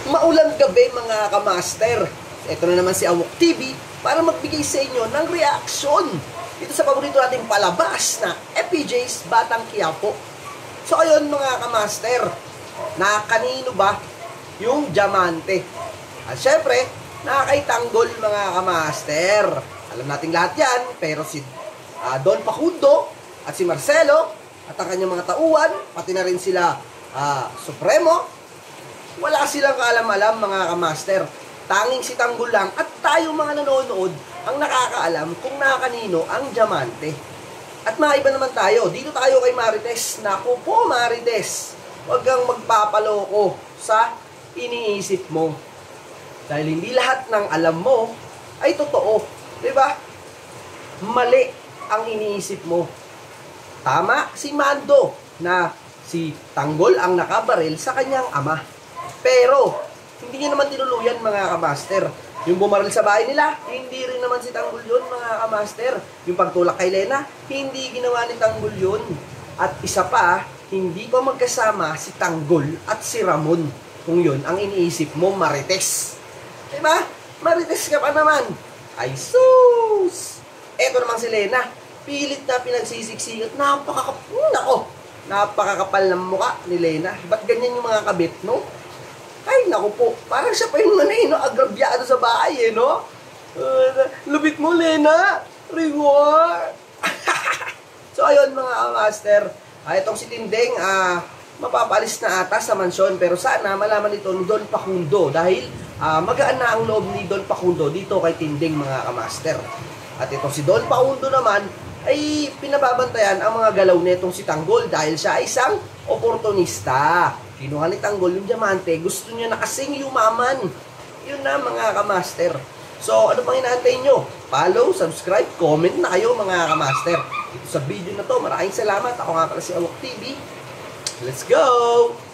Maulang gabi mga kamaster. Ito na naman si Awok TV para magbigay sa inyo ng reaction dito sa paborito nating palabas na FPJ's Batang Quiapo. So ayun mga kamaster, na kanino ba yung diamante? At syempre, nakakaitanggol mga kamaster. Alam nating lahat yan, pero si Don Facundo at si Marcelo at ang kanyang mga tauhan, pati na rin sila Supremo, wala silang kaalam-alam mga kamaster. Tanging si Tanggol lang at tayo mga nanonood ang nakakaalam kung nakakanino ang diamante. At maiba naman tayo. Dito tayo kay Marites. Naku po Marites, huwag kang magpapaloko sa iniisip mo. Dahil hindi lahat ng alam mo ay totoo. Diba? Mali ang iniisip mo. Tama si Mando na si Tanggol ang nakabaril sa kanyang ama. Pero, hindi niya naman tinuluyan mga kamaster. Yung bumaril sa bahay nila, hindi rin naman si Tanggol yun mga kamaster. Yung pagtulak kay Lena, hindi ginawa ni Tanggol yun. At isa pa, hindi pa magkasama si Tanggol at si Ramon. Kung yun ang iniisip mo, Marites. Diba? Marites ka pa naman. Ay sus! Eto naman si Lena. Pilit na pinagsisiksikat. Napakakapal ng mukha ni Lena. Ba't ganyan yung mga kabit, no? Ay, naku po. Parang siya pa yung agrabyado sa bahay, no? Lubit mo, Lena. Reward. So, ayun, mga master. Itong si Tindeng, mapapalis na ata sa mansyon. Pero sana malaman ito ni Don Facundo. Dahil magaan na ang loob ni Don Facundo dito kay Tindeng, mga kamaster. At itong si Don Facundo naman, ay pinababantayan ang mga galaw netong si Tanggol dahil siya ay isang oportunista. Kinuha ni Tanggol yung diamante, gusto niya na kasing yumaman. Yun na mga kamaster. So ano pang inaantay nyo? Follow, subscribe, comment na kayo mga kamaster. Ito sa video na to, maraming salamat. Ako nga pala si Awok TV. Let's go!